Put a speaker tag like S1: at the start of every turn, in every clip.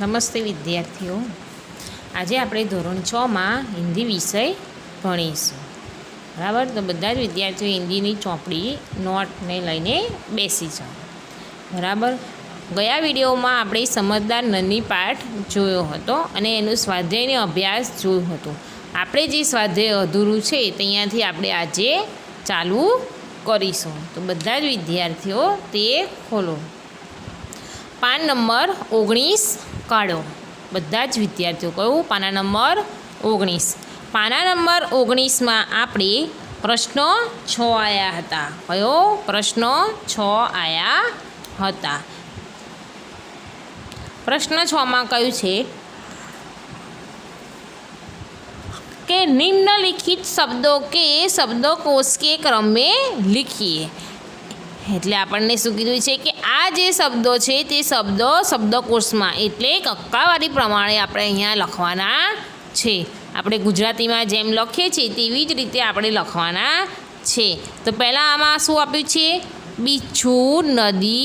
S1: નમસ્તે વિદ્યાર્થીઓ, આજે આપણે ધોરણ 6 માં હિન્દી વિષય ભણીશું. બરાબર. તો બધા જ વિદ્યાર્થીઓ હિન્દીની ચોપડી નોટને લઈને બેસી જાઓ. બરાબર. ગયા વિડીયોમાં આપણે સમજદાર નની પાઠ જોયો હતો અને એનું સ્વાધ્યાયનો અભ્યાસ જોયો હતો. આપણે જે સ્વાધ્યાય અધૂરું છે ત્યાંથી આપણે આજે ચાલુ કરીશું. તો બધા જ વિદ્યાર્થીઓ તે ખોલો. પાન નંબર 19 કાઢો. બધા જ વિદ્યાર્થીઓ કયું? પાના નંબર 19. પાના નંબર 19માં આપણે પ્રશ્નો 6 આવ્યા હતા. કયો પ્રશ્નો 6 આવ્યા હતા? પ્રશ્ન 6માં કયું છે કે निम्नलिखित शब्दों के शब्दकोश के क्रम में लिखिए. એટલે આપણને શું કીધું છે કે આ જે શબ્દો છે તે શબ્દો શબ્દકોશમાં એટલે કક્કાવારી પ્રમાણે આપણે અહીંયા લખવાના છે. આપણે ગુજરાતીમાં જેમ લખીએ છીએ તેવી જ રીતે આપણે લખવાના છે. તો પહેલાં આમાં શું આપ્યું છે? बिच्छू, नदी,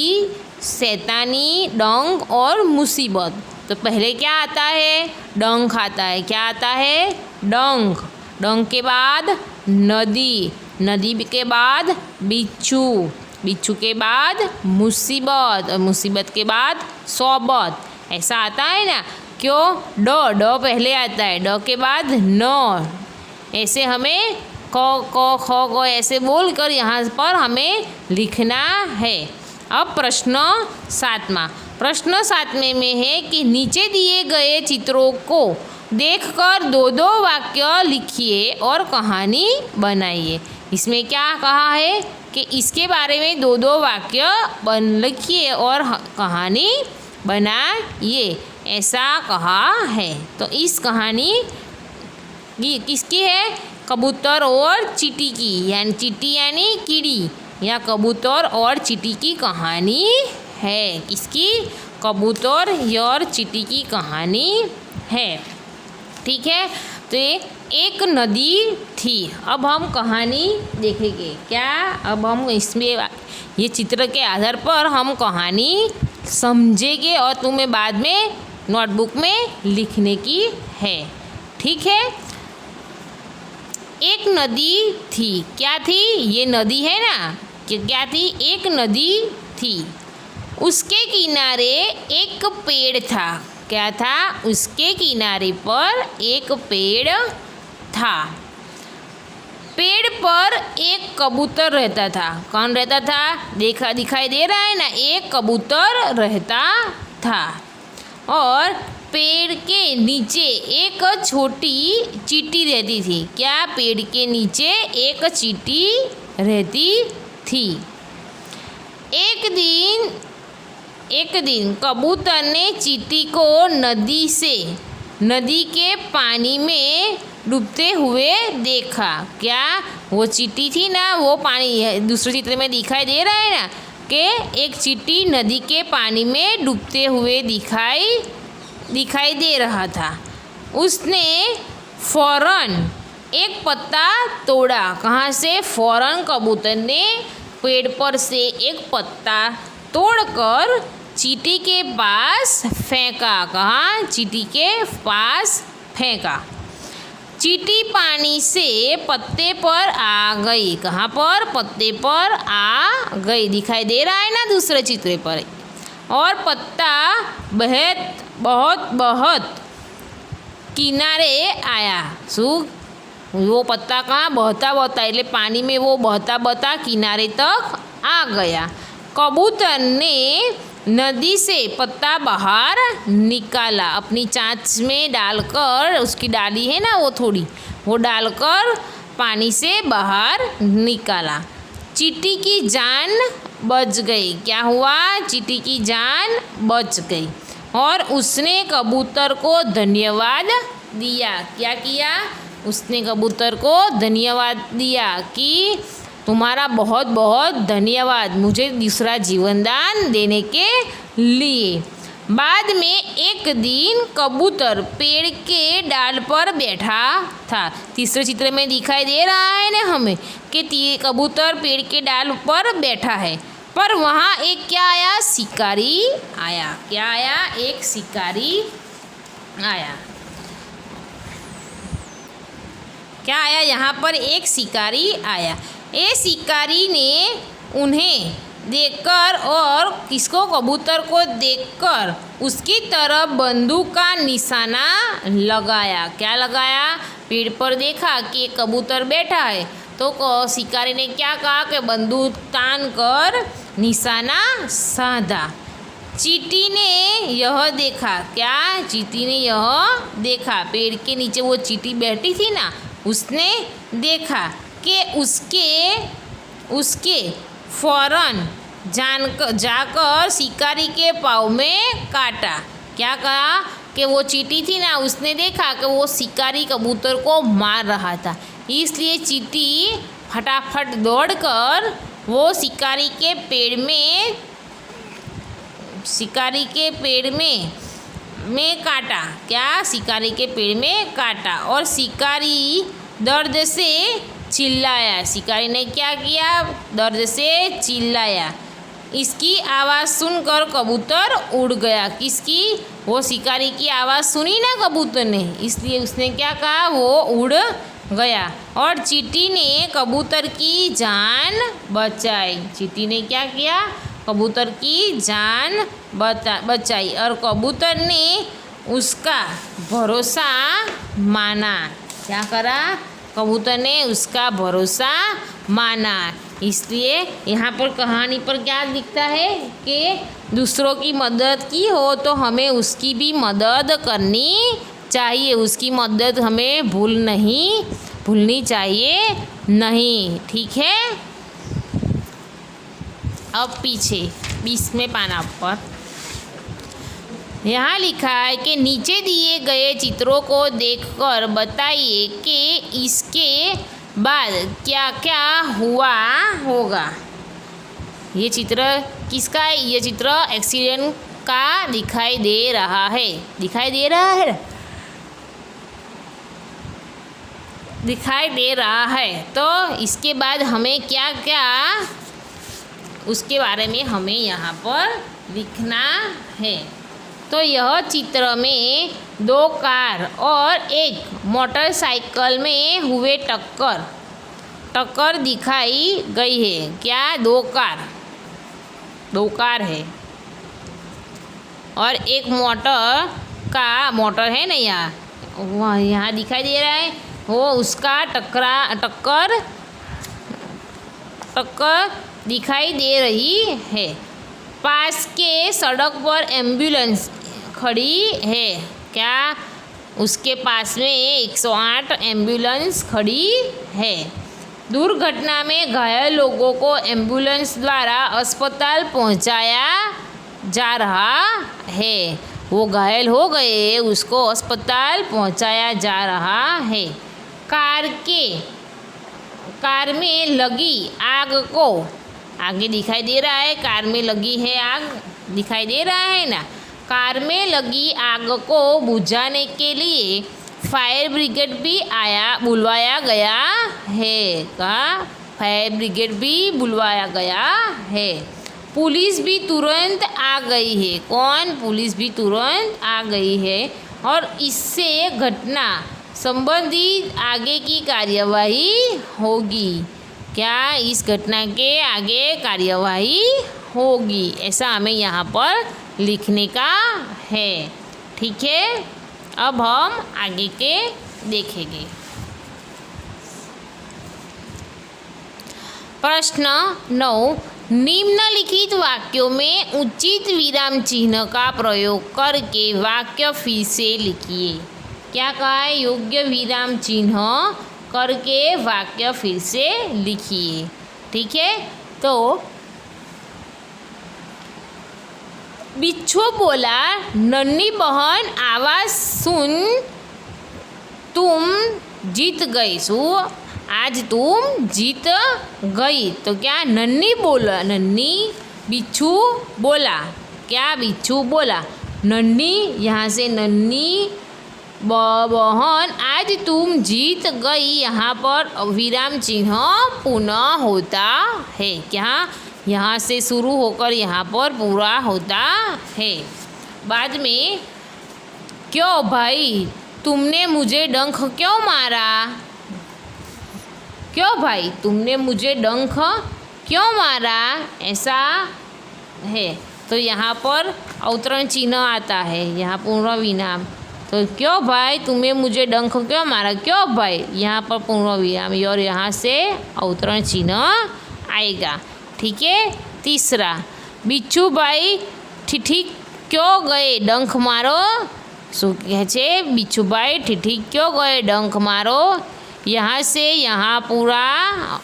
S1: शैतानी, डंक और मुसीबत. तो पहले क्या आता है? डंक आता है. क्या आता है? डंक. डंक के बाद नदी, नदी के बाद बिच्छू, बिच्छू के बाद मुसीबत और मुसीबत के बाद सोबत. ऐसा आता है ना. क्यों? ड पहले आता है, ड के बाद न. ऐसे हमें क क ख ग ऐसे बोल कर यहाँ पर हमें लिखना है. अब प्रश्न 7 प्रश्न 7 में है कि नीचे दिए गए चित्रों को देखकर 2-2 वाक्य लिखिए और कहानी बनाइए. इसमें क्या कहा है कि इसके बारे में 2-2 वाक्य लिखिए और कहानी बनाइए, ऐसा कहा है. तो इस कहानी किसकी है? कबूतर और चींटी की, यानी चींटी यानी कीड़ी, या कबूतर और चींटी की कहानी है. किसकी? कबूतर और चींटी की कहानी है. ठीक है. तो एक नदी थी. अब हम कहानी देखेंगे. क्या? अब हम इसमें ये चित्र के आधार पर हम कहानी समझेंगे और तुम्हें बाद में नोटबुक में लिखने की है. ठीक है. एक नदी थी. क्या थी? ये नदी है ना. क्या थी? एक नदी थी. उसके किनारे एक पेड़ था. क्या था? उसके किनारे पर एक पेड़ था. पेड़ पर एक कबूतर रहता था. कौन रहता था? दिखाई दे रहा है ना. एक कबूतर रहता था. और पेड़ के नीचे एक छोटी चींटी रहती थी. क्या? पेड़ के नीचे एक चींटी रहती थी. एक दिन कबूतर ने चींटी को नदी के पानी में डूबते हुए देखा. क्या? वो चींटी थी ना, वो पानी दूसरे चित्र में दिखाई दे रहा है ना कि एक चींटी नदी के पानी में डूबते हुए दिखाई दे रहा था. उसने फौरन एक पत्ता तोड़ा. कहाँ से? फौरन कबूतर ने पेड़ पर से एक पत्ता तोड़कर चींटी के पास फेंका. कहाँ? चींटी के पास फेंका. चींटी पानी से पत्ते पर आ गई. कहाँ पर? पत्ते पर आ गई. दिखाई दे रहा है ना दूसरे चित्र पर. और पत्ता बहुत किनारे आया. शू? वो पत्ता कहाँ? बहता એટલે पानी में वो बहता किनारे तक आ गया. कबूतर ने नदी से पत्ता बाहर निकाला. अपनी चांच में डालकर, उसकी डाली है ना वो थोड़ी, वो डालकर पानी से बाहर निकाला. चींटी की जान बच गई. क्या हुआ? चींटी की जान बच गई. और उसने कबूतर को धन्यवाद दिया. क्या किया? उसने कबूतर को धन्यवाद दिया कि तुम्हारा बहुत बहुत धन्यवाद मुझे दूसरा जीवन दान देने के लिए. बाद में एक दिन कबूतर पेड़ के डाल पर बैठा था. तीसरे चित्र में दिखाई दे रहा है ना हमें कि कबूतर पेड़ के डाल पर बैठा है. पर वहाँ एक क्या आया, शिकारी आया। क्या आया, एक शिकारी आया। क्या आया यहाँ पर, एक शिकारी आया। ये शिकारी ने उन्हें देखकर और किसको, कबूतर को देखकर उसकी तरफ बंदूक का निशाना लगाया। क्या लगाया, पेड़ पर देखा कि एक कबूतर बैठा है तो शिकारी ने क्या कहा कि बंदूक तान कर निशाना साधा। चींटी ने यह देखा, क्या, चींटी ने यह देखा, पेड़ के नीचे वो चींटी बैठी थी ना, उसने देखा कि उसके फौरन जाकर शिकारी के पाँव में काटा। क्या कहा कि वो चींटी थी ना, उसने देखा कि वो शिकारी कबूतर को मार रहा था, इसलिए चींटी फटाफट दौड़कर वो शिकारी के पेड़ में काटा। क्या, शिकारी के पेड़ में काटा और शिकारी दर्द से चिल्लाया। शिकारी ने क्या किया, दर्द से चिल्लाया। इसकी आवाज़ सुनकर कबूतर उड़ गया। किसकी, वो शिकारी की आवाज़ सुनी ना कबूतर ने, इसलिए उसने क्या कहा, वो उड़ गया और चींटी ने कबूतर की जान बचाई। चींटी ने क्या किया, कबूतर की जान बचाई और कबूतर ने उसका भरोसा माना। क्या करा, कबूतर ने उसका भरोसा माना। इसलिए यहाँ पर कहानी पर क्या दिखता है कि दूसरों की मदद की हो तो हमें उसकी भी मदद करनी चाहिए, उसकी मदद हमें भूलनी चाहिए नहीं। ठीक है। अब पीछे 20वें पाना पर यहाँ लिखा है कि नीचे दिए गए चित्रों को देखकर बताइए कि इसके बाद क्या क्या हुआ होगा। ये चित्र किसका है, ये चित्र एक्सीडेंट का दिखाई दे रहा है। दिखाई दे रहा है तो इसके बाद हमें क्या क्या, उसके बारे में हमें यहाँ पर लिखना है। तो यह चित्र में 2 कार और एक मोटरसाइकिल में हुए टक्कर दिखाई गई है। क्या, 2 कार है और एक मोटर है ना, यहाँ दिखाई दे रहा है, वो उसका टक्कर दिखाई दे रही है। पास के सड़क पर एम्बुलेंस खड़ी है। क्या, उसके पास में 108 एम्बुलेंस खड़ी है। दुर्घटना में घायल लोगों को एम्बुलेंस द्वारा अस्पताल पहुंचाया जा रहा है। वो घायल हो गए, उसको अस्पताल पहुंचाया जा रहा है। कार में लगी आग को, आगे दिखाई दे रहा है, कार में लगी है आग, दिखाई दे रहा है ना। कार में लगी आग को बुझाने के लिए फायर ब्रिगेड भी बुलवाया गया है। कहाँ, फायर ब्रिगेड भी बुलवाया गया है। पुलिस भी तुरंत आ गई है। कौन, पुलिस भी तुरंत आ गई है और इससे घटना संबंधित आगे की कार्यवाही होगी। क्या, इस घटना के आगे कार्यवाही होगी, ऐसा हमें यहाँ पर लिखने का है। ठीक है। अब हम आगे के देखेंगे। प्रश्न 9, निम्नलिखित वाक्यों में उचित विराम चिन्ह का प्रयोग करके वाक्य फिर से लिखिए। क्या कहा है, योग्य विराम चिन्ह करके वाक्य फिर से लिखिए। ठीक है। तो बिच्छू बोला, नन्ही बहन आवाज़ सुन तुम जीत गई। आज तुम जीत गई। तो क्या, नन्ही बोला, नन्ही बिच्छू बोला। क्या, बिच्छू बोला, नन्ही, यहाँ से नन्ही बहन आज तुम जीत गई, यहाँ पर विराम चिन्ह पुनः होता है। क्या, यहाँ से शुरू होकर यहाँ पर पूरा होता है। बाद में क्यों भाई तुमने मुझे डंक क्यों मारा, क्यों भाई तुमने मुझे डंक क्यों मारा, ऐसा है। तो यहाँ पर अवतरण चिन्ह आता है, यहाँ पूर्ण विराम। तो क्यों भाई तुम्हें मुझे डंक क्यों मारा, क्यों भाई, यहाँ पर पूर्ण विराम और यहाँ से अवतरण चिन्ह आएगा। ठीक है। तीसरा, बिच्छू भाई ठीठी क्यों गए डंक मारो, શું કહે છે बिच्छूभाई ठीठी क्यों गए डंक मारो, यहाँ से यहाँ पूरा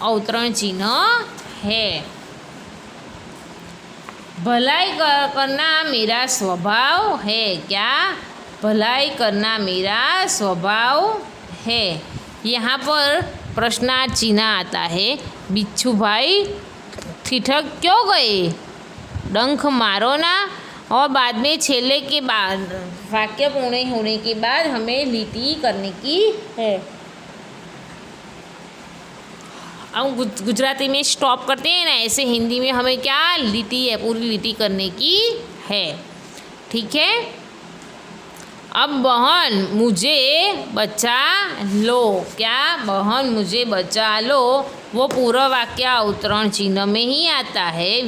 S1: अवतरण चिन्ह है। भलाई करना मेरा स्वभाव है, क्या, भलाई करना मेरा स्वभाव है। यहाँ पर प्रश्नार्थ चिन्ह आता है। बिच्छूभाई ठिठक क्यों गए, डंक मारो ना, और बाद में छेले के बाद वाक्य पूर्ण होने के बाद हमें लिटी करने की है। हम गुजराती में स्टॉप करते हैं ना, ऐसे हिंदी में हमें क्या लिटी है, पूरी लिटी करने की है। ठीक है। अब बहन मुझे बचा लो, क्या, बहन मुझे बचा लो, वो पूरा वाक्य अवतरण चिन्ह में ही आता है,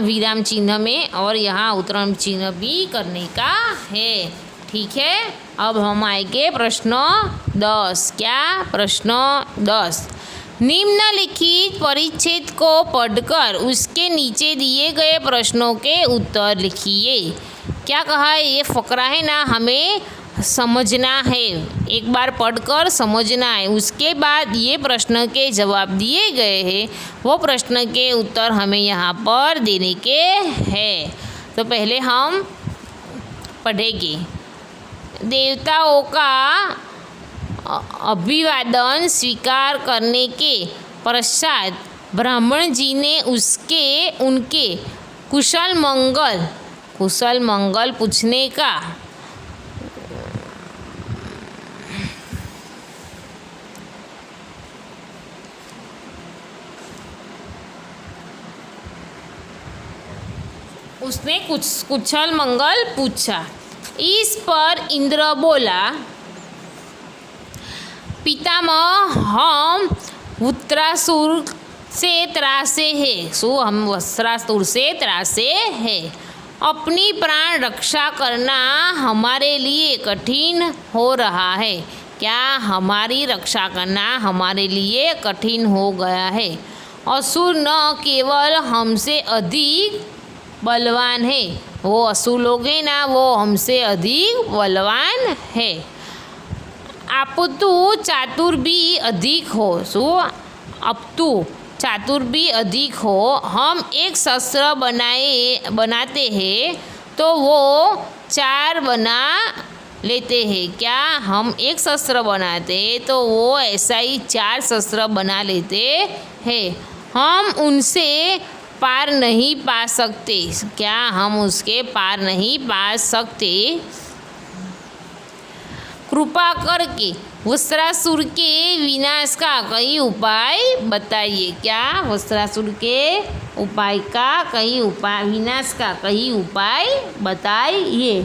S1: विराम चिन्ह में, और यहाँ अवतरण चिन्ह भी करने का है। ठीक है। अब हम आएंगे प्रश्न 10। क्या, प्रश्न 10, निम्नलिखित परिच्छेद को पढ़कर उसके नीचे दिए गए प्रश्नों के उत्तर लिखिए। क्या कहा है, ये फकरा है ना, हमें समझना है, एक बार पढ़कर समझना है, उसके बाद ये प्रश्न के जवाब दिए गए हैं, वो प्रश्न के उत्तर हमें यहाँ पर देने के हैं। तो पहले हम पढ़ेंगे। देवताओं का अभिवादन स्वीकार करने के पश्चात ब्राह्मण जी ने उनके कुशल मंगल पूछने का उसने कुशल मंगल पूछा। इस पर इंद्र बोला, पितामह हम वृत्रासुर से त्रासे हैं, हम वस्त्रासुर से त्रासे हैं, अपनी प्राण रक्षा करना हमारे लिए कठिन हो रहा है। क्या, हमारी रक्षा करना हमारे लिए कठिन हो गया है। असुर न केवल हमसे अधिक बलवान है, वो असुर लोग हैं ना, वो हमसे अधिक बलवान है। आप तो चातुर भी अधिक हो, अब तो चातुर भी अधिक हो। हम एक शस्त्र बनाते हैं तो वो 4 बना लेते हैं। क्या, हम एक शस्त्र बनाते हैं तो वो ऐसा ही 4 शस्त्र बना लेते हैं। हम उनसे पार नहीं पा सकते। क्या, हम उसके पार नहीं पा सकते। कृपा करके वस्त्रासुर के विनाश का कई उपाय बताइए। क्या, वस्त्रासुर के उपाय का कई उपाय, विनाश का कई उपाय बताइए।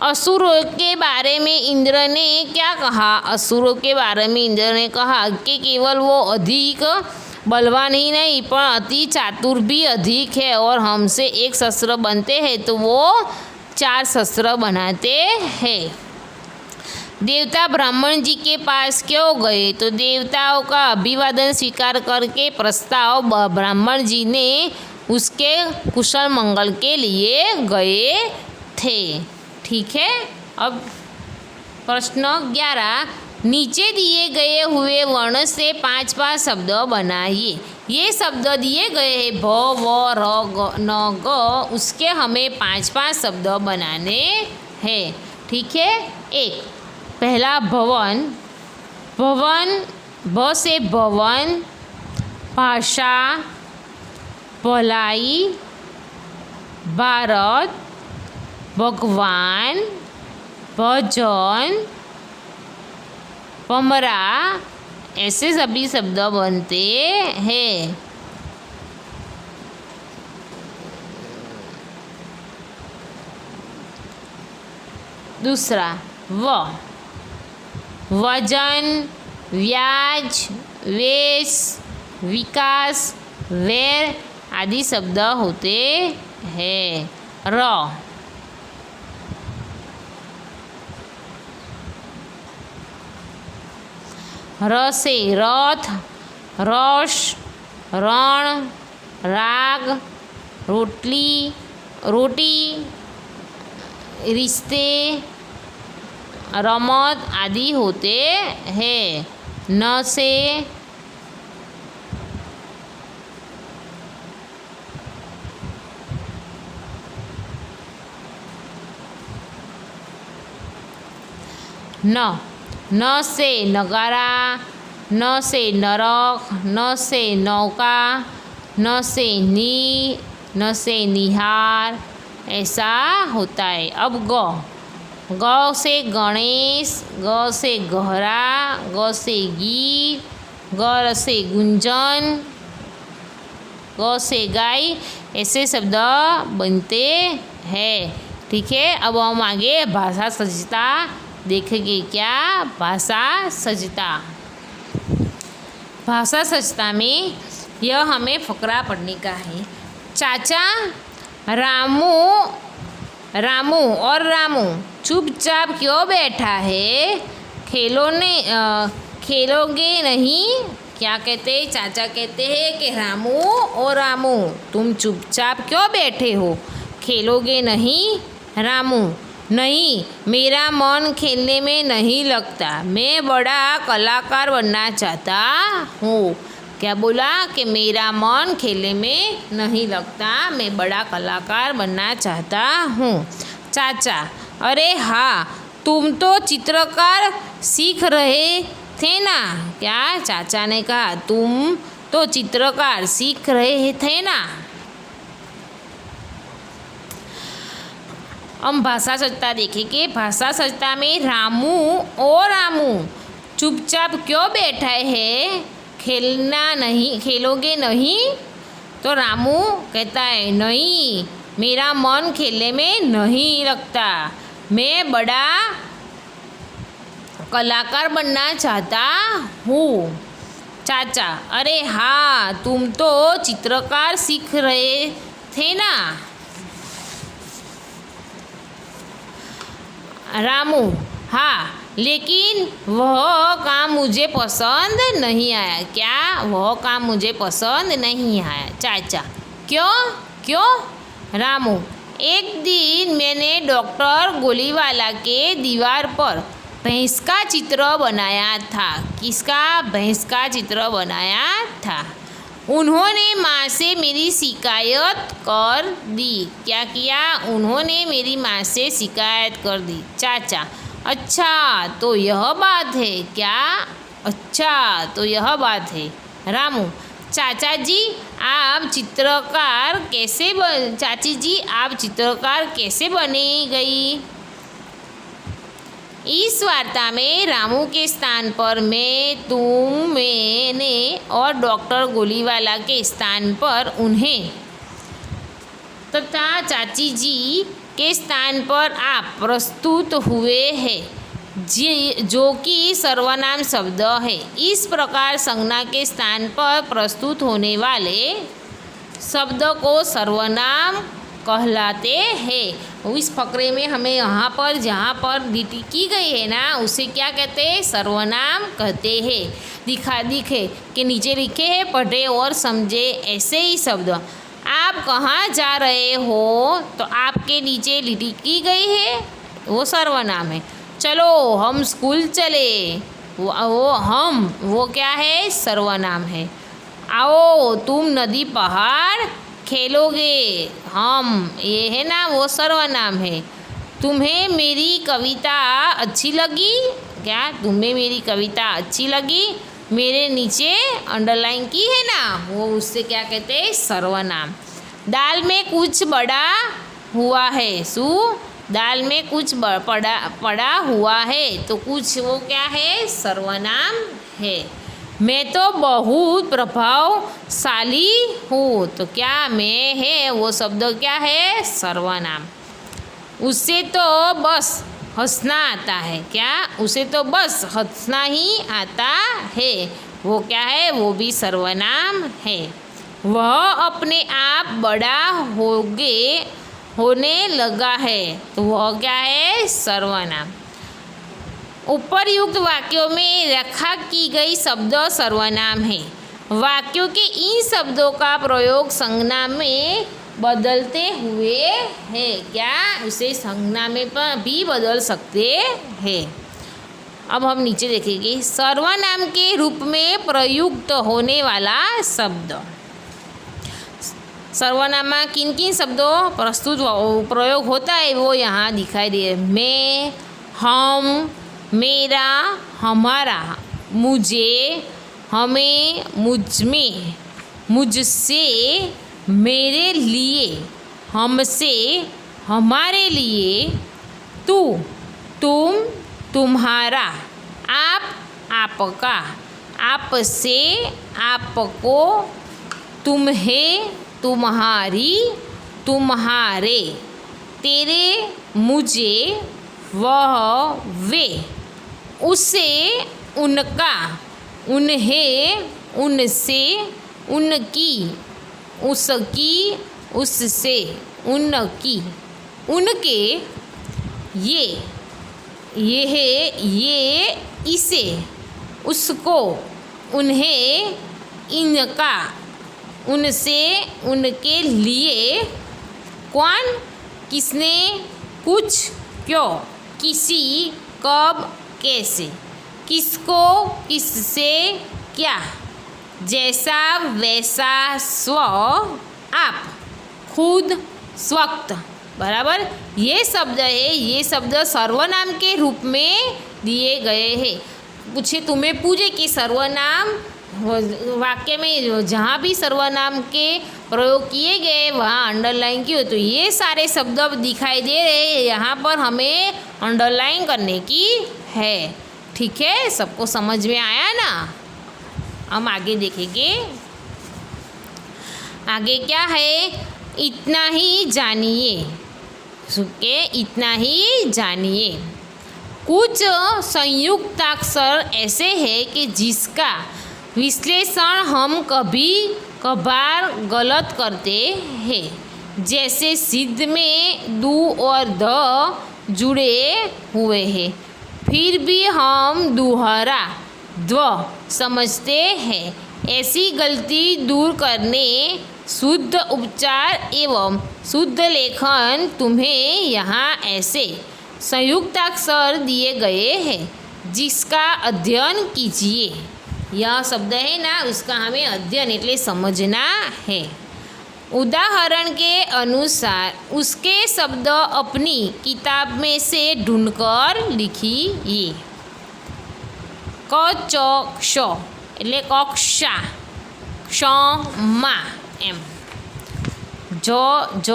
S1: असुरों के बारे में इंद्र ने क्या कहा। असुरों के बारे में इंद्र ने कहा कि केवल वो अधिक बलवान ही नहीं पर अति चातुर भी अधिक है, और हमसे एक शस्त्र बनते हैं तो वो 4 शस्त्र बनाते हैं। देवता ब्राह्मण जी के पास क्यों गए, तो देवताओं का अभिवादन स्वीकार करके प्रस्ताव ब्राह्मण जी ने उसके कुशल मंगल के लिए गए थे। ठीक है। अब प्रश्न 11, नीचे दिए गए हुए वर्ण से 5 शब्द बनाइए। ये शब्द दिए गए हैं भ, व, र, ग, न, ग, उसके हमें 5 शब्द बनाने हैं। ठीक है। 1, पहला भवन, भवन, भ से भवन, भाषा, भलाई, भारत, भगवान, भजन, भमरा, ऐसे सभी शब्द बनते हैं। दूसरा वजन, व्याज, वेश, विकास, वैर आदि शब्द होते हैं। र से रथ, रश, रण, राग, रोटली, रोटी, रिश्ते, रमत आदि होते हैं। न से न से नगारा, न से नरक, न से नौका, न से नी, न से निहार ऐसा होता है। अब ग से गणेश, ग से गहरा, ग से गीत, ग से गुंजन, ग से गाय ऐसे शब्द बनते हैं। ठीक है, अब हम आगे भाषा सज्जता देखेंगे। क्या भाषा सज्जता? भाषा सज्जता में यह हमें फकरा पढ़ने का है। चाचा रामू और रामू चुपचाप क्यों बैठा है? खेलोगे नहीं? क्या कहते? चाचा कहते हैं कि रामू और रामू तुम चुपचाप क्यों बैठे हो? खेलोगे नहीं? रामू नहीं, मेरा मन खेलने में नहीं लगता, मैं बड़ा कलाकार बनना चाहता हूँ। क्या बोला? कि मेरा मन खेलने में नहीं लगता, मैं बड़ा कलाकार बनना चाहता हूँ। चाचा अरे हाँ, तुम तो चित्रकार सीख रहे थे ना? क्या चाचा ने कहा? तुम तो चित्रकार सीख रहे थे ना? हम भाषा सज्जता देखेंगे। भाषा सज्जता में रामू और रामू चुपचाप क्यों बैठे हैं? खेलोगे नहीं? तो रामू कहता है नहीं, मेरा मन खेलने में नहीं लगता, मैं बड़ा कलाकार बनना चाहता हूँ। चाचा अरे हाँ, तुम तो चित्रकार सीख रहे थे ना? रामू हाँ, लेकिन वह काम मुझे पसंद नहीं आया। क्या? वह काम मुझे पसंद नहीं आया। चाचा क्यों? रामू एक दिन मैंने डॉक्टर गोलीवाला के दीवार पर भैंस का चित्र बनाया था। किसका? भैंस का चित्र बनाया था। उन्होंने माँ से मेरी शिकायत कर दी। क्या किया? उन्होंने मेरी माँ से शिकायत कर दी। चाचा अच्छा तो यह बात है क्या? अच्छा तो यह बात है। रामू चाचा जी आप चित्रकार कैसे बनी गई? इस वार्ता में रामू के स्थान पर मैं, तुम, मैंने और डॉक्टर गोलीवाला के स्थान पर उन्हें तथा चाची जी के स्थान पर आप प्रस्तुत हुए हैं जो कि सर्वनाम शब्द है। इस प्रकार संज्ञा के स्थान पर प्रस्तुत होने वाले शब्द को सर्वनाम कहलाते हैं। इस फकरे में हमें यहाँ पर जहाँ पर लीटी की गई है ना, उसे क्या कहते हैं? सर्वनाम कहते हैं। दिखे कि नीचे लिखे हैं पढ़े और समझे ऐसे ही शब्द। आप कहाँ जा रहे हो? तो आपके नीचे लीटी की गई है, वो सर्वनाम है। चलो हम स्कूल चले, वो क्या है? सर्वनाम है। आओ तुम नदी पहाड़ खेलोगे, हम, ये है ना, वो सर्वनाम है। तुम्हें मेरी कविता अच्छी लगी? क्या? तुम्हें मेरी कविता अच्छी लगी? मेरे नीचे अंडरलाइन की है ना, वो उससे क्या कहते हैं? सर्वनाम। दाल में कुछ बड़ा हुआ है। दाल में कुछ पड़ा हुआ है, तो कुछ वो क्या है? सर्वनाम है। मैं तो बहुत प्रभावशाली हूँ। तो क्या मैं है वो शब्द क्या है? सर्वनाम। उसे तो बस हंसना आता है। क्या? उसे तो बस हंसना ही आता है। वो क्या है? वो भी सर्वनाम है। वह अपने आप बड़ा होने लगा है। तो वह क्या है? सर्वनाम। उपरयुक्त वाक्यों में रखा की गई शब्द सर्वनाम है। वाक्यों के इन शब्दों का प्रयोग संज्ञा में बदलते हुए है। क्या? उसे संज्ञा में भी बदल सकते हैं। अब हम नीचे देखेंगे सर्वनाम के रूप में प्रयुक्त होने वाला शब्द। सर्वनाम में किन किन शब्दों प्रयोग होता है वो यहाँ दिखाई दे। मैं, हम, मेरा, हमारा, मुझे, हमें, मुझमें, मुझसे, मेरे लिए, हमसे, हमारे लिए, तू, तुम, तुम्हारा, आप, आपका, आपसे, आपको, तुम्हें, तुम्हारी, तुम्हारे, तेरे, मुझे, वह, वे, उसे, उनका, उन्हें, उनसे, उनकी, उसकी, उससे, उनकी, उनके, ये, इसे, उसको, उन्हें, इनका, उनसे, उनके लिए, कौन, किसने, कुछ, क्यों, किसी, कब, कैसे, किसको, किससे, क्या, जैसा, वैसा, स्व, आप, खुद, स्वक्त। बराबर। ये शब्द है, ये शब्द सर्वनाम के रूप में दिए गए हैं। तुम्हें पूछे कि सर्वनाम वाक्य में जहाँ भी सर्वनाम के प्रयोग किए गए वहाँ अंडरलाइन की हो, तो ये सारे शब्द दिखाई दे रहे हैं, यहाँ पर हमें अंडरलाइन करने की है। ठीक है, सबको समझ में आया ना? हम आगे देखेंगे। आगे क्या है? इतना ही जानिए। सुके इतना ही जानिए। कुछ संयुक्ताक्षर ऐसे हैं कि जिसका विश्लेषण हम कभी कभार गलत करते हैं। जैसे सिद्ध में दू और द जुड़े हुए हैं, फिर भी हम दोहरा द्व समझते हैं। ऐसी गलती दूर करने शुद्ध उच्चार एवं शुद्ध लेखन तुम्हें यहाँ ऐसे संयुक्ताक्षर दिए गए हैं जिसका अध्ययन कीजिए। यह शब्द है ना, उसका हमें अध्ययन એટલે समझना है। उदाहरण के अनुसार उसके शब्द अपनी किताब में से ढूंढकर लिखिए। क च क्ष એટલે કક્ષા, ક્ષ મા એમ, જ જ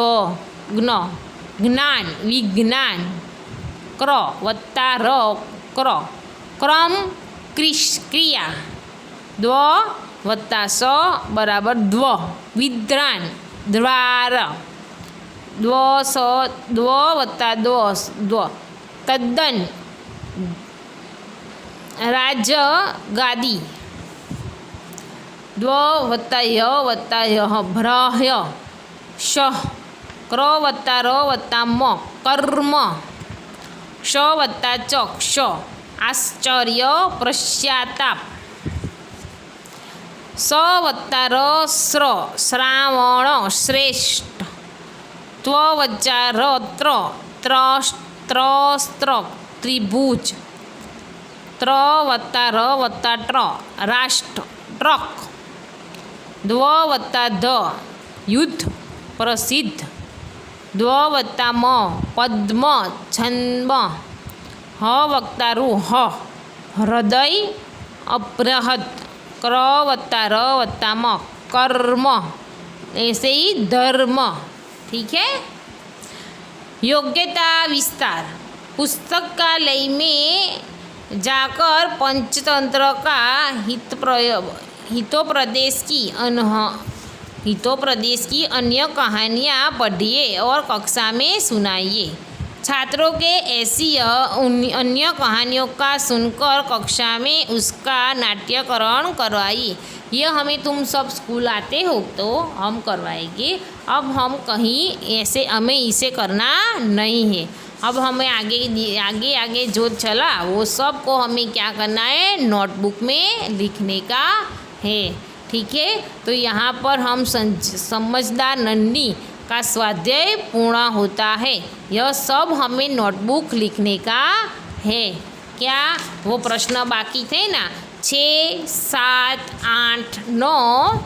S1: જ્ઞ જ્ઞાન વિજ્ઞાન, ક્ર વત્તા ર ક્ર ક્રમ ક્રિયા, દ્વ વત્તા સ બરાબર દ્વ વિદ્રાન દ્વાર, દ્વ સ દ્વ વત્તા દ્વ તદ્દન રાજ ગાદી, द्व वत्ता य भ्रह्य श क्र वत्ता र वत्ता म कर्म, श वत्ता च क्ष आश्चर्य पश्चाताप, स वत्ता र स्र श्रावण श्रेष्ठ, त्व वच्चा र त्र त्रस्त्र त्रिभुज, त्र वत्ता र वत्ता ट्र राष्ट्र ट्रक, द्व वत्ता ध युद्ध प्रसिद्ध, द्व वत्ता म पद्म छन्म, ह वत्ता रु ह हृदय अपृहत, क्र वत्ता र वत्ता म कर्म, ऐसे ही धर्म। ठीक है। योग्यता विस्तार। पुस्तकालय में जाकर पंचतंत्र का हितोपदेश की अन्य कहानियाँ पढ़िए और कक्षा में सुनाइए। छात्रों के ऐसी अन्य कहानियों का सुनकर कक्षा में उसका नाट्यकरण करवाइए। यह हमें तुम सब स्कूल आते हो तो हम करवाएंगे। अब हम कहीं ऐसे हमें इसे करना नहीं है। अब हमें आगे जो चला वो सब को हमें क्या करना है, नोटबुक में लिखने का है। ठीक है, तो यहाँ पर हम समझदार नन्ही का स्वाध्याय पूर्ण होता है। यह सब हमें नोटबुक लिखने का है। क्या वो प्रश्न बाकी थे ना, 6, 7, 8, 9,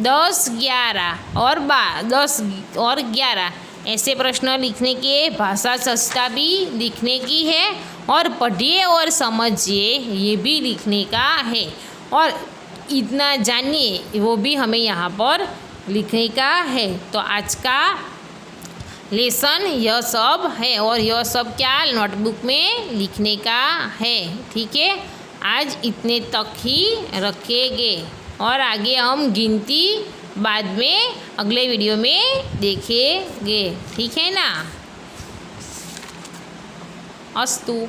S1: 10, 11 और 10 और 11 ऐसे प्रश्न लिखने के, भाषा संस्था भी लिखने की है और पढ़िए और समझिए ये भी लिखने का है। और इतना जानिए वो भी हमें यहाँ पर लिखने का है। तो आज का लेसन यह सब है और यह सब क्या नोटबुक में लिखने का है। ठीक है, आज इतने तक ही रखेंगे और आगे हम गिनती बाद में अगले वीडियो में देखेंगे। ठीक है ना। अस्तु।